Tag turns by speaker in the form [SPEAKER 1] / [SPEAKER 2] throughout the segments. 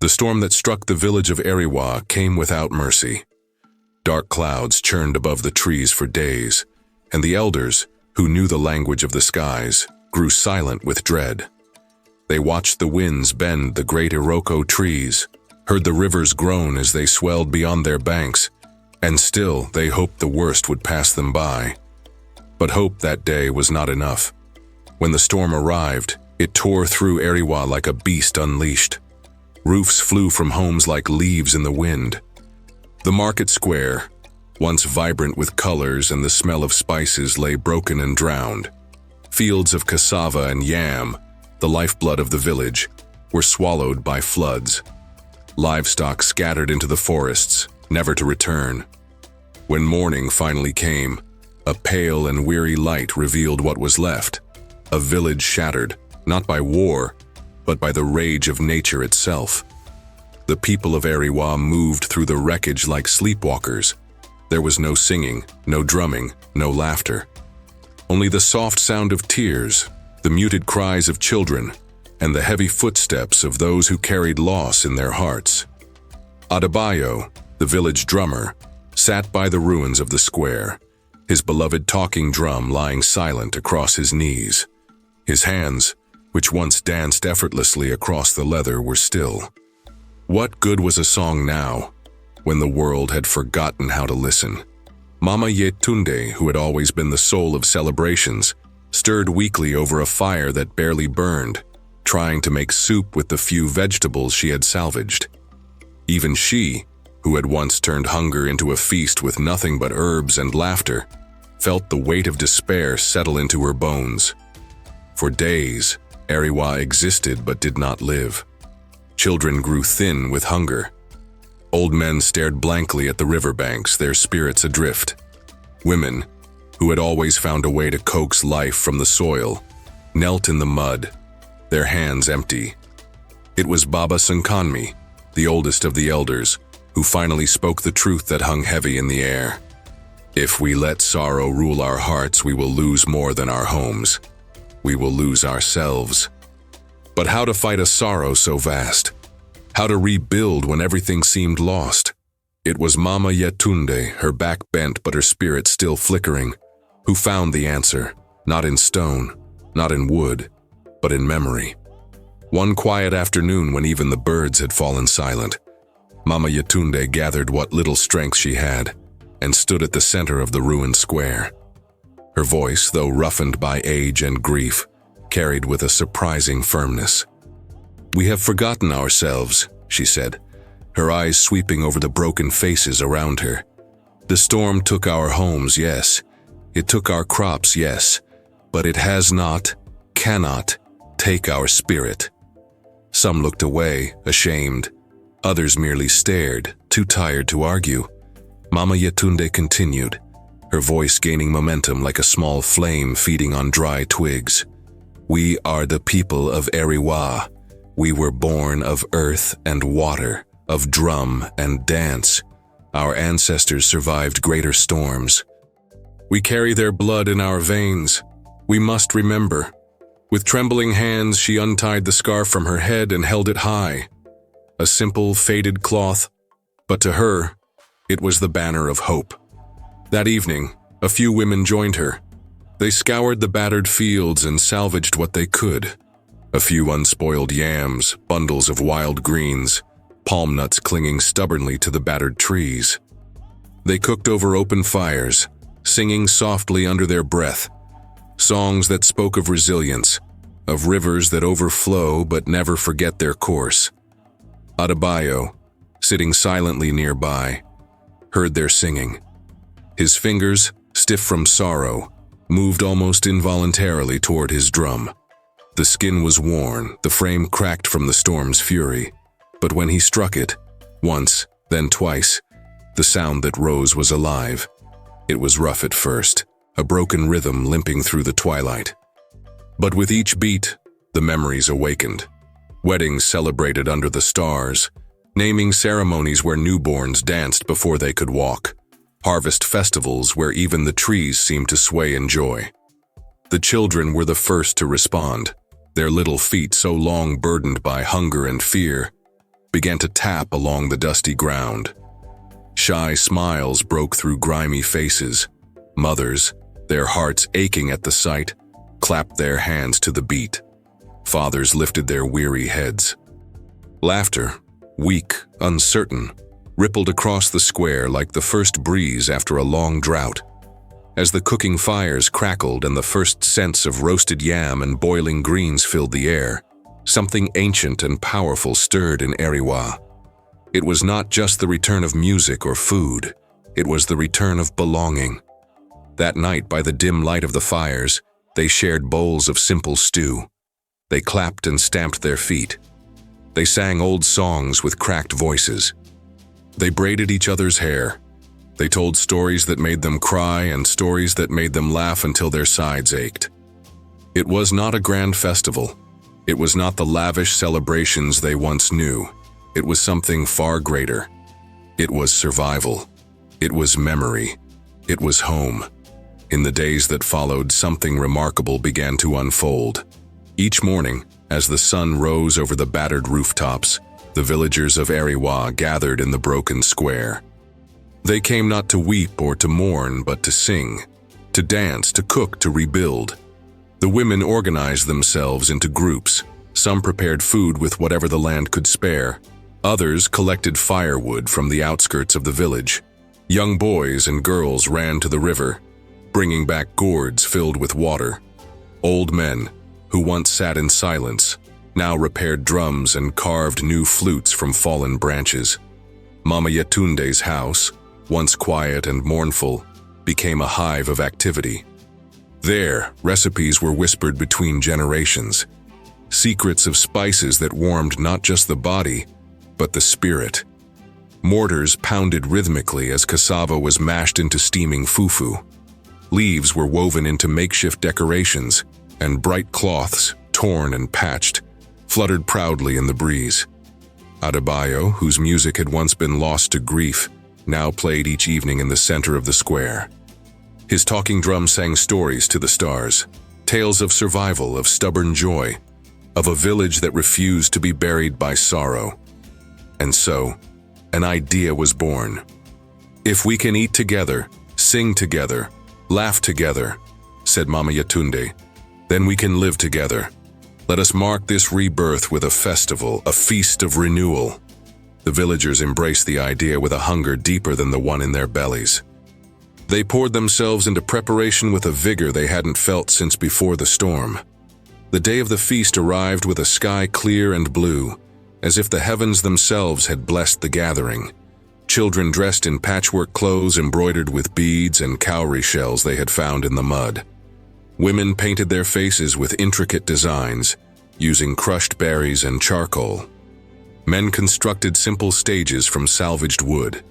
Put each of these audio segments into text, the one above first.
[SPEAKER 1] The storm that struck the village of Ẹrìwá came without mercy. Dark clouds churned above the trees for days, and the elders, who knew the language of the skies, grew silent with dread. They watched the winds bend the great Iroko trees, heard the rivers groan as they swelled beyond their banks, and still they hoped the worst would pass them by. But hope that day was not enough. When the storm arrived, it tore through Ẹrìwá like a beast unleashed. Roofs flew from homes like leaves in the wind. The market square, once vibrant with colors and the smell of spices, lay broken and drowned. Fields of cassava and yam, the lifeblood of the village, were swallowed by floods. Livestock scattered into the forests, never to return. When morning finally came, a pale and weary light revealed what was left. A village shattered, not by war, but by the rage of nature itself. The people of Ẹrìwá moved through the wreckage like sleepwalkers. There was no singing, no drumming, no laughter. Only the soft sound of tears, the muted cries of children, and the heavy footsteps of those who carried loss in their hearts. Adebayo, the village drummer, sat by the ruins of the square, his beloved talking drum lying silent across his knees. His hands, which once danced effortlessly across the leather, were still. What good was a song now, when the world had forgotten how to listen? Mama Yetunde, who had always been the soul of celebrations, stirred weakly over a fire that barely burned, trying to make soup with the few vegetables she had salvaged. Even she, who had once turned hunger into a feast with nothing but herbs and laughter, felt the weight of despair settle into her bones. For days, Ẹrìwá existed but did not live. Children grew thin with hunger. Old men stared blankly at the riverbanks, their spirits adrift. Women, who had always found a way to coax life from the soil, knelt in the mud, their hands empty. It was Baba Sankanmi, the oldest of the elders, who finally spoke the truth that hung heavy in the air. If we let sorrow rule our hearts, we will lose more than our homes. We will lose ourselves. But how to fight a sorrow so vast? How to rebuild when everything seemed lost? It was Mama Yetunde, her back bent but her spirit still flickering, who found the answer, not in stone, not in wood, but in memory. One quiet afternoon when even the birds had fallen silent, Mama Yetunde gathered what little strength she had and stood at the center of the ruined square. Her voice, though roughened by age and grief, carried with a surprising firmness. "We have forgotten ourselves," she said, her eyes sweeping over the broken faces around her. "The storm took our homes, yes. It took our crops, yes. But it has not, cannot, take our spirit." Some looked away, ashamed. Others merely stared, too tired to argue. Mama Yetunde continued, her voice gaining momentum like a small flame feeding on dry twigs. "We are the people of Ẹrìwá. We were born of earth and water, of drum and dance. Our ancestors survived greater storms. We carry their blood in our veins. We must remember." With trembling hands, she untied the scarf from her head and held it high. A simple, faded cloth, but to her, it was the banner of hope. That evening, a few women joined her. They scoured the battered fields and salvaged what they could. A few unspoiled yams, bundles of wild greens, palm nuts clinging stubbornly to the battered trees. They cooked over open fires, singing softly under their breath, songs that spoke of resilience, of rivers that overflow but never forget their course. Adebayo, sitting silently nearby, heard their singing. His fingers, stiff from sorrow, moved almost involuntarily toward his drum. The skin was worn, the frame cracked from the storm's fury, but when he struck it, once, then twice, the sound that rose was alive. It was rough at first, a broken rhythm limping through the twilight. But with each beat, the memories awakened. Weddings celebrated under the stars, naming ceremonies where newborns danced before they could walk, harvest festivals where even the trees seemed to sway in joy. The children were the first to respond, their little feet so long burdened by hunger and fear, began to tap along the dusty ground. Shy smiles broke through grimy faces. Mothers, their hearts aching at the sight, clapped their hands to the beat. Fathers lifted their weary heads. Laughter, weak, uncertain, rippled across the square like the first breeze after a long drought. As the cooking fires crackled and the first scents of roasted yam and boiling greens filled the air, something ancient and powerful stirred in Ẹrìwá. It was not just the return of music or food, it was the return of belonging. That night, by the dim light of the fires, they shared bowls of simple stew. They clapped and stamped their feet. They sang old songs with cracked voices. They braided each other's hair. They told stories that made them cry and stories that made them laugh until their sides ached. It was not a grand festival. It was not the lavish celebrations they once knew. It was something far greater. It was survival. It was memory. It was home. In the days that followed, something remarkable began to unfold. Each morning, as the sun rose over the battered rooftops, the villagers of Ẹrìwá gathered in the broken square. They came not to weep or to mourn, but to sing, to dance, to cook, to rebuild. The women organized themselves into groups. Some prepared food with whatever the land could spare. Others collected firewood from the outskirts of the village. Young boys and girls ran to the river, bringing back gourds filled with water. Old men, who once sat in silence, now repaired drums and carved new flutes from fallen branches. Mama Yetunde's house, once quiet and mournful, became a hive of activity. There, recipes were whispered between generations, secrets of spices that warmed not just the body, but the spirit. Mortars pounded rhythmically as cassava was mashed into steaming fufu. Leaves were woven into makeshift decorations, and bright cloths, torn and patched, fluttered proudly in the breeze. Adebayo, whose music had once been lost to grief, now played each evening in the center of the square. His talking drum sang stories to the stars, tales of survival, of stubborn joy, of a village that refused to be buried by sorrow. And so, an idea was born. If we can eat together, sing together, laugh together, said Mama Yetunde, then we can live together. Let us mark this rebirth with a festival, a feast of renewal. The villagers embraced the idea with a hunger deeper than the one in their bellies. They poured themselves into preparation with a vigor they hadn't felt since before the storm. The day of the feast arrived with a sky clear and blue, as if the heavens themselves had blessed the gathering. Children dressed in patchwork clothes embroidered with beads and cowrie shells they had found in the mud. Women painted their faces with intricate designs, using crushed berries and charcoal. Men constructed simple stages from salvaged wood,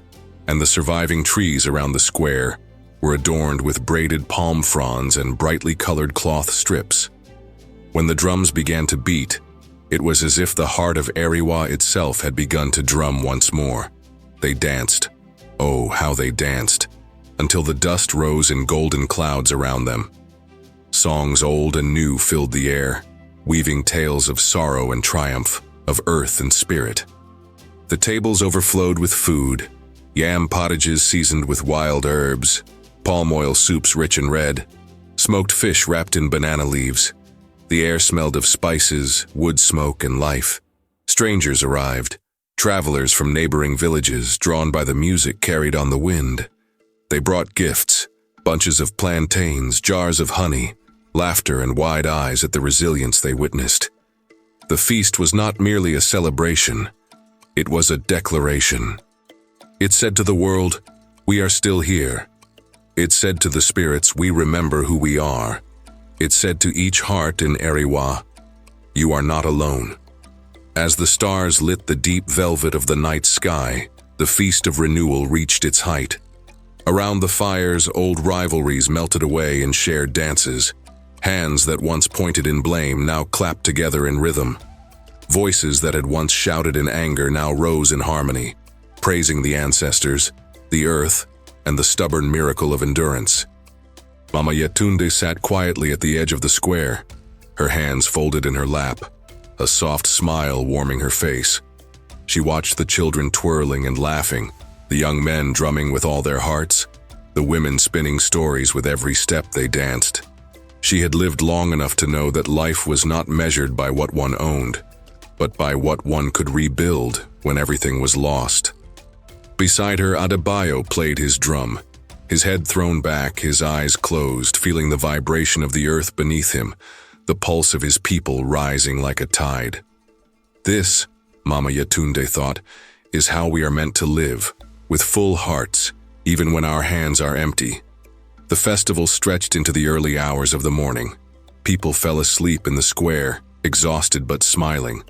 [SPEAKER 1] and the surviving trees around the square were adorned with braided palm fronds and brightly colored cloth strips. When the drums began to beat, it was as if the heart of Ẹrìwá itself had begun to drum once more. They danced. Oh, how they danced, until the dust rose in golden clouds around them. Songs old and new filled the air, weaving tales of sorrow and triumph, of earth and spirit. The tables overflowed with food, yam pottages seasoned with wild herbs, palm oil soups rich and red, smoked fish wrapped in banana leaves. The air smelled of spices, wood smoke, and life. Strangers arrived, travelers from neighboring villages drawn by the music carried on the wind. They brought gifts, bunches of plantains, jars of honey, laughter and wide eyes at the resilience they witnessed. The feast was not merely a celebration, it was a declaration. It said to the world, we are still here. It said to the spirits, we remember who we are. It said to each heart in Ẹrìwá, you are not alone. As the stars lit the deep velvet of the night sky, the feast of renewal reached its height. Around the fires, old rivalries melted away in shared dances. Hands that once pointed in blame now clapped together in rhythm. Voices that had once shouted in anger now rose in harmony, praising the ancestors, the earth, and the stubborn miracle of endurance. Mama Yetunde sat quietly at the edge of the square, her hands folded in her lap, a soft smile warming her face. She watched the children twirling and laughing, the young men drumming with all their hearts, the women spinning stories with every step they danced. She had lived long enough to know that life was not measured by what one owned, but by what one could rebuild when everything was lost. Beside her, Adebayo played his drum, his head thrown back, his eyes closed, feeling the vibration of the earth beneath him, the pulse of his people rising like a tide. This, Mama Yetunde thought, is how we are meant to live, with full hearts, even when our hands are empty. The festival stretched into the early hours of the morning. People fell asleep in the square, exhausted but smiling,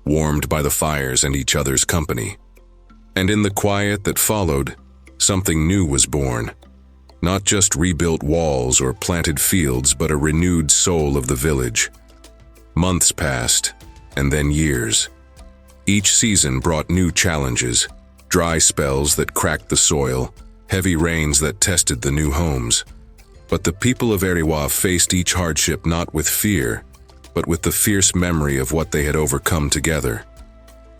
[SPEAKER 1] warmed by the fires and each other's company. And in the quiet that followed, something new was born. Not just rebuilt walls or planted fields, but a renewed soul of the village. Months passed, and then years. Each season brought new challenges, dry spells that cracked the soil, heavy rains that tested the new homes. But the people of Ẹrìwá faced each hardship not with fear, but with the fierce memory of what they had overcome together.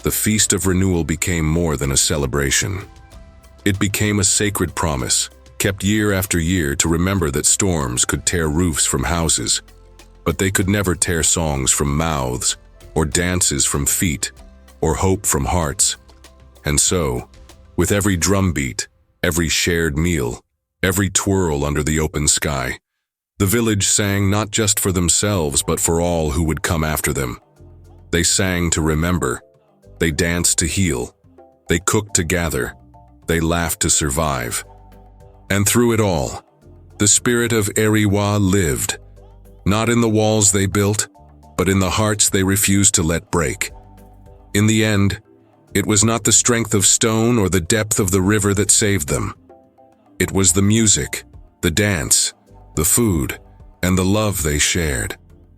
[SPEAKER 1] The Feast of Renewal became more than a celebration. It became a sacred promise, kept year after year to remember that storms could tear roofs from houses, but they could never tear songs from mouths, or dances from feet, or hope from hearts. And so, with every drumbeat, every shared meal, every twirl under the open sky, the village sang not just for themselves but for all who would come after them. They sang to remember, they danced to heal, they cooked to gather, they laughed to survive. And through it all, the spirit of Ẹrìwá lived, not in the walls they built, but in the hearts they refused to let break. In the end, it was not the strength of stone or the depth of the river that saved them. It was the music, the dance, the food, and the love they shared,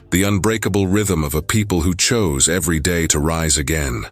[SPEAKER 1] the unbreakable rhythm of a people who chose every day to rise again.